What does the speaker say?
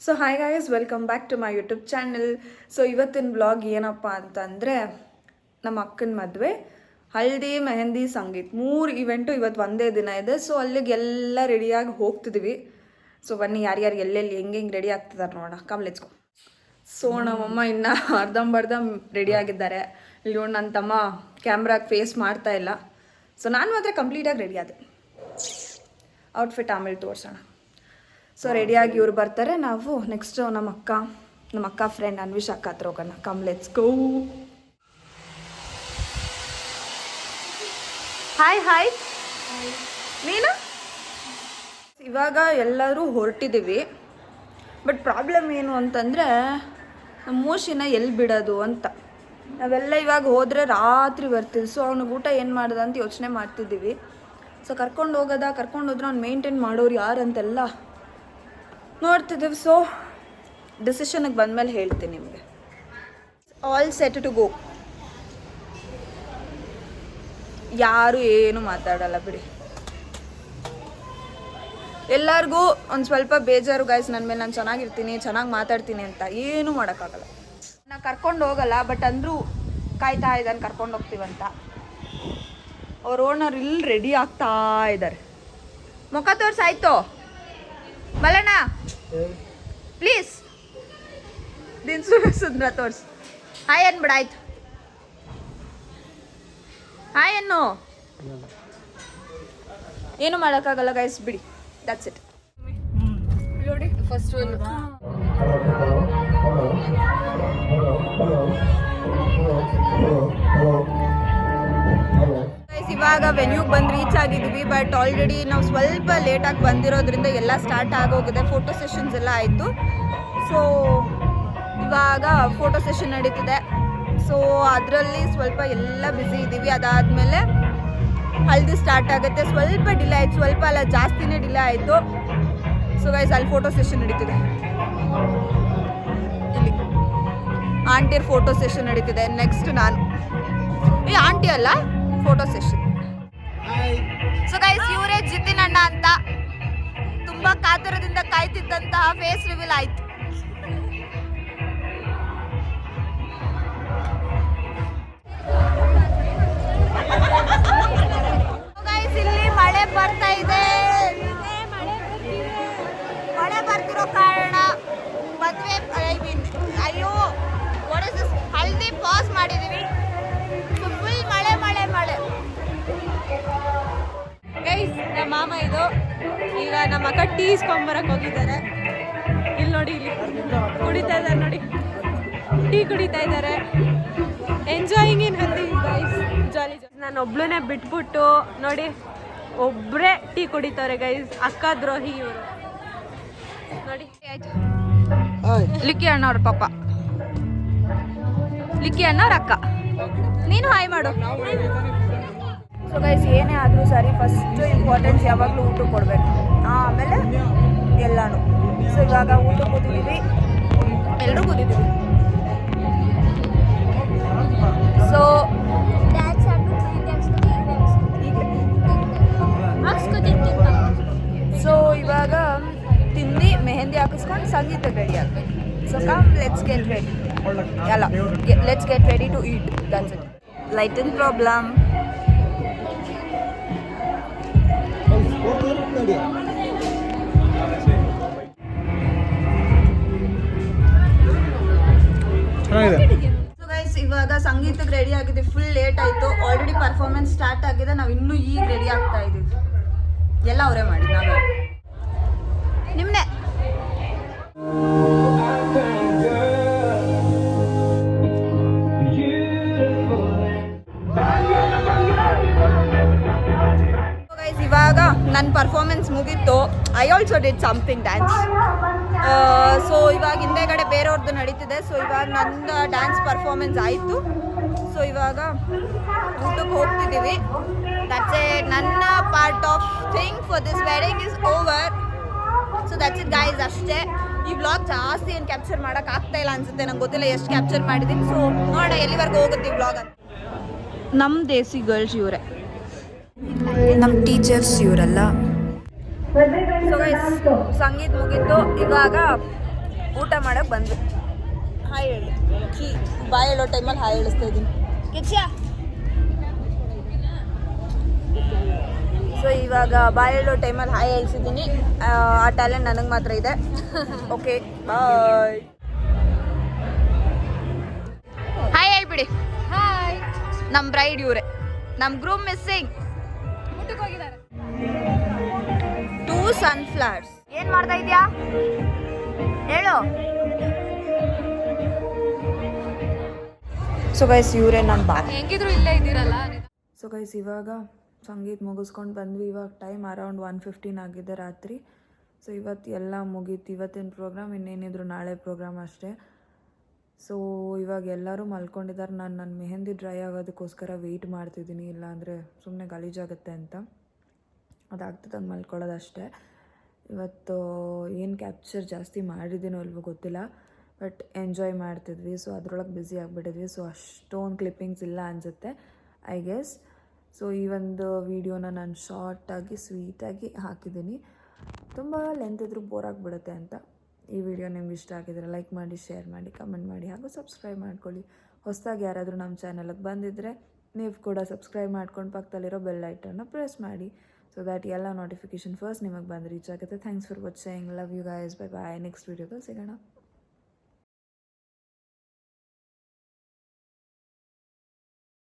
So hi guys, welcome back to my YouTube channel. So ಇವತ್ತಿನ blog ಏನಪ್ಪ ಅಂತಂದರೆ, ನಮ್ಮ ಅಕ್ಕನ ಮದುವೆ, ಹಲ್ದಿ, ಮೆಹಂದಿ, ಸಂಗೀತ್ 3 ಇವೆಂಟು ಇವತ್ತು ಒಂದೇ ದಿನ ಇದೆ. ಸೊ ಅಲ್ಲಿಗೆಲ್ಲ ರೆಡಿಯಾಗಿ ಹೋಗ್ತಿದ್ದೀವಿ. ಸೊ ಬನ್ನಿ ಯಾರ್ಯಾರು ಎಲ್ಲೆಲ್ಲಿ ಹೆಂಗೆ ರೆಡಿ ಆಗ್ತಿದ್ದಾರೆ ನೋಡೋಣ. Come let's go. ಸೊ ನಮ್ಮಮ್ಮ ಇನ್ನೂ ಅರ್ಧಂಬರ್ಧ ರೆಡಿ ಆಗಿದ್ದಾರೆ. ಇಲ್ಲಿ ನೋಡಿ ನನ್ನ ತಮ್ಮ ಕ್ಯಾಮ್ರಾಗೆ ಫೇಸ್ ಮಾಡ್ತಾ ಇಲ್ಲ. ಸೊ ನಾನು ಮಾತ್ರ ಕಂಪ್ಲೀಟಾಗಿ ರೆಡಿ ಆದೆ. ಔಟ್ಫಿಟ್ ಆಮೇಲೆ ತೋರಿಸೋಣ. ಸೊ ರೆಡಿಯಾಗಿ ಇವ್ರು ಬರ್ತಾರೆ. ನಾವು ನೆಕ್ಸ್ಟ್ ನಮ್ಮ ಅಕ್ಕ ಫ್ರೆಂಡ್ ಅನ್ವಿಶ್ ಅಕ್ಕ ಹತ್ರ ಹೋಗೋಣ. Come let's go. ಹಾಯ್ ನೀನು? ಇವಾಗ ಎಲ್ಲರೂ ಹೊರಟಿದ್ದೀವಿ. ಬಟ್ ಪ್ರಾಬ್ಲಮ್ ಏನು ಅಂತಂದರೆ, ನಮ್ಮ ಮೂಶಿನ ಎಲ್ಲಿ ಬಿಡೋದು ಅಂತ. ನಾವೆಲ್ಲ ಇವಾಗ ಹೋದರೆ ರಾತ್ರಿ ಬರ್ತೀವಿ. ಸೊ ಅವ್ನಿಗೆ ಊಟ ಏನು ಮಾಡೋದು ಅಂತ ಯೋಚನೆ ಮಾಡ್ತಿದ್ದೀವಿ. ಸೊ ಕರ್ಕೊಂಡು ಹೋದ್ರೆ ಅವ್ನು ಮೇಂಟೈನ್ ಮಾಡೋರು ಯಾರಂತೆಲ್ಲ ನೋಡ್ತಿದ್ದೀವಿ. ಸೊ ಡಿಸಿಷನ್ಗೆ ಬಂದಮೇಲೆ ಹೇಳ್ತೀನಿ ನಿಮಗೆ. All set to go. ಯಾರು ಏನು ಮಾತಾಡಲ್ಲ ಬಿಡಿ. ಎಲ್ಲರಿಗೂ ಒಂದು ಸ್ವಲ್ಪ ಬೇಜಾರು ಗೈಸ್ ನನ್ನ ಮೇಲೆ. ನಾನು ಚೆನ್ನಾಗಿರ್ತೀನಿ, ಚೆನ್ನಾಗಿ ಮಾತಾಡ್ತೀನಿ ಅಂತ. ಏನೂ ಮಾಡೋಕ್ಕಾಗಲ್ಲ. ನಾನು ಕರ್ಕೊಂಡು ಹೋಗಲ್ಲ, ಬಟ್ ಅಂದರೂ ಕಾಯ್ತಾ ಇದ್ದಾನೆ ಕರ್ಕೊಂಡು ಹೋಗ್ತೀವಂತ. ಅವ್ರ ಓನರ್ ಇಲ್ಲಿ ರೆಡಿ ಆಗ್ತಾ ಇದ್ದಾರೆ. ಮುಖ ತೋರ್ಸಾಯ್ತು ಬಲಣ್ಣ, ಪ್ಲೀಸ್. ಸುಂದ್ರ ತೋರ್ಸ್. ಹಾಯ್ ಅನ್ಬಿಡಾಯ್ತು. ಹಾಯ್ ಅನ್ನು. ಏನು ಮಾಡೋಕ್ಕಾಗಲ್ಲ ಗೈಸ್, ಬಿಡಿ. That's it. ನೋಡಿ ಫಸ್ಟ್ ಒಂದು ಇವಾಗ ವೆನ್ಯೂಗೆ ಬಂದು ರೀಚ್ ಆಗಿದ್ದೀವಿ. ಬಟ್ ಆಲ್ರೆಡಿ ನಾವು ಸ್ವಲ್ಪ ಲೇಟಾಗಿ ಬಂದಿರೋದ್ರಿಂದ ಎಲ್ಲ ಸ್ಟಾರ್ಟ್ ಆಗೋಗಿದೆ. ಫೋಟೋ ಸೆಷನ್ಸ್ ಎಲ್ಲ ಆಯಿತು. ಸೊ ಇವಾಗ ಫೋಟೋ ಸೆಷನ್ ನಡೀತಿದೆ. ಸೊ ಅದರಲ್ಲಿ ಸ್ವಲ್ಪ ಎಲ್ಲ ಬ್ಯುಸಿ ಇದ್ದೀವಿ. ಅದಾದಮೇಲೆ ಹಲ್ದಿ ಸ್ಟಾರ್ಟ್ ಆಗುತ್ತೆ. ಸ್ವಲ್ಪ ಡಿಲೇ ಆಯಿತು, ಸ್ವಲ್ಪ ಅಲ್ಲ ಜಾಸ್ತಿನೇ ಡಿಲೇ ಆಯಿತು. ಸೊ ಗೈಸ್ ಅಲ್ಲಿ ಫೋಟೋ ಸೆಷನ್ ನಡೀತಿದೆ. ಇಲ್ಲಿ ಆಂಟಿಯರ್ ಫೋಟೋ ಸೆಷನ್ ನಡೀತಿದೆ. ನೆಕ್ಸ್ಟ್ ನಾನು ಈ ಆಂಟಿ ಅಲ್ಲ, ಫೋಟೋ ಸೆಷನ್. ಸೊ ಗೈಸ್ ಇವರೇ ಜಿತಿನ್ ಅಣ್ಣ ಅಂತ. ತುಂಬಾ ಕಾತರದಿಂದ ಕಾಯ್ತಿದ್ದಂತಹ ಫೇಸ್ ರಿವೀಲ್ ಆಯ್ತು. ಗೈಸ್ ಇಲ್ಲಿ ಮಳೆ ಬರ್ತಾ ಇದೆ. ಮಳೆ ಬರ್ತಿರೋ ಕಾರಣ ಮದುವೆ ಅಯ್ಯೋ ಹಲ್ದಿ ಪಾಸ್ ಮಾಡಿದೀವಿ. ಫುಲ್ ಮಳೆ. ಗೈಸ್ ನಮ್ಮ ಮಾಮ ಇದು. ಈಗ ನಮ್ಮ ಅಕ್ಕ ಟೀ ಇಸ್ಕೊಂಬರಕ್ಕೆ ಹೋಗಿದ್ದಾರೆ. ಇಲ್ಲಿ ನೋಡಿ, ಇಲ್ಲಿ ಕುಡಿತಾ ಇದ್ದಾರೆ ನೋಡಿ, ಟೀ ಕುಡಿತಾ ಇದ್ದಾರೆ. ಎಂಜಾಯಿಂಗ್ ಇನ್ ಹಲ್ದಿ ಗೈಸ್, ಜಾಲಿ. ನಾನು ಒಬ್ಳನ್ನೇ ಬಿಟ್ಬಿಟ್ಟು ನೋಡಿ ಒಬ್ಬರೇ ಟೀ ಕುಡಿತಾರೆ ಗೈಸ್. ಅಕ್ಕ ದ್ರೋಹಿ ಇವರು ನೋಡಿ. ಆಯ್ತು, ಲಿಕ್ಕಿ ಅಣ್ಣ ಅವ್ರ ಪಾಪ, ಲಿಕ್ಕಿ ಅಣ್ಣ ಅವ್ರ ಅಕ್ಕ. ನೀನು ಹಾಯ್ ಮಾಡು. ಸೊ ಗೈಸ್ ಏನೇ ಆದರೂ ಸರಿ, ಫಸ್ಟ್ ಇಂಪಾರ್ಟೆನ್ಸ್ ಯಾವಾಗಲೂ ಊಟ ಕೊಡಬೇಕು, ಆಮೇಲೆ ಎಲ್ಲಾನು. ಸೊ ಇವಾಗ ಊಟ ಕೂತಿದ್ದೀವಿ, ಎಲ್ಲರೂ ಕೂತಿದ್ದೀವಿ. ಸೊ ಇವಾಗ ತಿಂದು ಮೆಹಂದಿ ಹಾಕಿಸ್ಕೊಂಡು ಸಂಗೀತಕ್ಕೆ ರೆಡಿ ಆಗಬೇಕು. So come let's get ready. ಅಲ್ಲ, let's get ready to eat. That's it. Lighting problem. ಇವಾಗ ಸಂಗೀತಕ್ಕೆ ರೆಡಿ ಆಗಿದೆ. ಫುಲ್ ಲೇಟ್ ಆಯಿತು. ಆಲ್ರೆಡಿ ಪರ್ಫಾರ್ಮೆನ್ಸ್ ಸ್ಟಾರ್ಟ್ ಆಗಿದೆ. ನಾವು ಇನ್ನೂ ಈಗ ರೆಡಿ ಆಗ್ತಾ ಇದ್ದೀವಿ. ಎಲ್ಲ ಅವರೇ ಮಾಡಿ, ನಾವೇ ನಿಮ್ಮನ್ನೇ. ಇವಾಗ ನನ್ನ ಪರ್ಫಾರ್ಮೆನ್ಸ್ ಮುಗೀತು. I also did something dance. So ಇವಾಗ ಹಿಂದೆಗಡೆ ಬೇರೆಯವ್ರದ್ದು ನಡೀತಿದೆ. ಸೊ ಇವಾಗ ನನ್ನ ಡ್ಯಾನ್ಸ್ ಪರ್ಫಾರ್ಮೆನ್ಸ್ ಆಯಿತು. ಸೊ ಇವಾಗ ಊಟಕ್ಕೆ ಹೋಗ್ತಿದ್ದೀವಿ. That's it. ನನ್ನ part of thing for this wedding is over. So that's it guys, ಅಷ್ಟೇ. ಈ ವ್ಲಾಗ್ ಜಾಸ್ತಿ ಏನು ಕ್ಯಾಪ್ಚರ್ ಮಾಡೋಕ್ಕಾಗ್ತಾ ಇಲ್ಲ ಅನಿಸುತ್ತೆ. ನಂಗೆ ಗೊತ್ತಿಲ್ಲ ಎಷ್ಟು ಕ್ಯಾಪ್ಚರ್ ಮಾಡಿದ್ದೀನಿ. ಸೊ ನೋಡೋಣ ಎಲ್ಲಿವರೆಗೂ ಹೋಗುತ್ತೆ ಈ ವ್ಲಾಗ್ ಅಂತ. ನಮ್ಮ ದೇಸಿ ಗರ್ಲ್ಸ್ ಇವರೇ, ನಮ್ಮ ಟೀಚರ್ಸ್ ಇವರೆಲ್ಲ. ಸೊ ಗೈಸ್ ಸಂಗೀತ ಮುಗೀತು. ಇವಾಗ ಊಟ ಮಾಡಕ್ಕೆ ಬಂದ್ವಿ. ಹಾಯ್ ಹೇಳಿ ಚಿ ಬಾಯ್ ಹೇಳೋ ಟೈಮಲ್ಲಿ ಹಾಯ್ ಹೇಳಿಸ್ತಾ ಇದ್ದೀನಿ ಕಿಚ್ಚ. ಸೊ ಇವಾಗ ಬಾಯ್ ಹೇಳೋ ಟೈಮಲ್ಲಿ ಹಾಯ್ ಹೇಳ್ಸಿದ್ದೀನಿ. ಆ ಟ್ಯಾಲೆಂಟ್ ನನಗೆ ಮಾತ್ರ ಇದೆ. Okay bye. ಹಾಯ್ ಹೇಳ್ಬಿಡಿ. ಹಾಯ್. ನಮ್ಮ ಬ್ರೈಡ್ ಇವರೇ. ನಮ್ಮ ಗ್ರೂಮ್ ಮಿಸ್ಸಿಂಗ್. ಊಟಕ್ಕೆ ಹೋಗಿದ್ದಾರೆ. 2 ಸನ್ಫ್ಲವರ್ಸ್. ಏನು ಮಾಡ್ತಾ ಇದೀಯಾ ಹೇಳು. ಸೊ ಗೈಸ್ ಇವರೇ ನಮ್ಮ ಹೆಂಗಿದ್ರು ಇಲ್ಲೇ ಇದ್ದೀರಲ್ಲ. ಸೊ ಗೈಸ್ ಇವಾಗ ಸಂಗೀತ ಮುಗಿಸ್ಕೊಂಡು ಬಂದ್ವಿ. ಇವಾಗ ಟೈಮ್ ಅರೌಂಡ್ 1:15 ಆಗಿದೆ ರಾತ್ರಿ. ಸೊ ಇವತ್ತು ಎಲ್ಲ ಮುಗೀತು ಇವತ್ತಿನ ಪ್ರೋಗ್ರಾಮ್. ಇನ್ನೇನಿದ್ರು ನಾಳೆ ಪ್ರೋಗ್ರಾಮ್ ಅಷ್ಟೇ. ಸೊ ಇವಾಗ ಎಲ್ಲರೂ ಮಲ್ಕೊಂಡಿದ್ದಾರೆ. ನಾನು ನನ್ನ ಮೆಹಂದಿ ಡ್ರೈ ಆಗೋದಕ್ಕೋಸ್ಕರ ವೆಯ್ಟ್ ಮಾಡ್ತಿದ್ದೀನಿ, ಇಲ್ಲಾಂದರೆ ಸುಮ್ಮನೆ ಗಲೀಜಾಗುತ್ತೆ ಅಂತ. ಅದಾಗ್ತದೆ ಹಂಗೆ ಮಲ್ಕೊಳ್ಳೋದಷ್ಟೇ. ಇವತ್ತು ಏನು ಕ್ಯಾಪ್ಚರ್ ಜಾಸ್ತಿ ಮಾಡಿದ್ದೀನೋ ಅಲ್ವೋ ಗೊತ್ತಿಲ್ಲ, ಬಟ್ ಎಂಜಾಯ್ ಮಾಡ್ತಿದ್ವಿ. ಸೊ ಅದರೊಳಗೆ ಬ್ಯುಸಿ ಆಗಿಬಿಟ್ಟಿದ್ವಿ. ಸೊ ಅಷ್ಟೊಂದು ಕ್ಲಿಪ್ಪಿಂಗ್ಸ್ ಇಲ್ಲ ಅನಿಸುತ್ತೆ ಐ ಗೆಸ್. ಸೊ ಈ ಒಂದು ವೀಡಿಯೋನ ನಾನು ಶಾರ್ಟಾಗಿ ಸ್ವೀಟಾಗಿ ಹಾಕಿದ್ದೀನಿ. ತುಂಬ ಲೆಂತ್ ಇದ್ರೂ ಬೋರ್ ಆಗಿಬಿಡುತ್ತೆ ಅಂತ. ಈ ವಿಡಿಯೋ ನಿಮ್ಗೆ ಇಷ್ಟ ಆಗಿದ್ರೆ ಲೈಕ್ ಮಾಡಿ, ಶೇರ್ ಮಾಡಿ, ಕಮೆಂಟ್ ಮಾಡಿ, ಹಾಗೂ ಸಬ್ಸ್ಕ್ರೈಬ್ ಮಾಡ್ಕೊಳ್ಳಿ. ಹೊಸದಾಗಿ ಯಾರಾದರೂ ನಮ್ಮ ಚಾನಲ್ಗೆ ಬಂದಿದ್ದರೆ ನೀವು ಕೂಡ ಸಬ್ಸ್ಕ್ರೈಬ್ ಮಾಡ್ಕೊಂಡು ಪಕ್ಕದಲ್ಲಿರೋ ಬೆಲ್ ಐಟನ್ನ ಪ್ರೆಸ್ ಮಾಡಿ. ಸೊ ದ್ಯಾಟ್ ಎಲ್ಲ ನೋಟಿಫಿಕೇಷನ್ ಫಸ್ಟ್ ನಿಮಗೆ ಬಂದು ರೀಚ್ ಆಗುತ್ತೆ. Thanks for watching. Love you guys. Bye bye. Next ವೀಡಿಯೋದಲ್ಲಿ ಸಿಗೋಣ.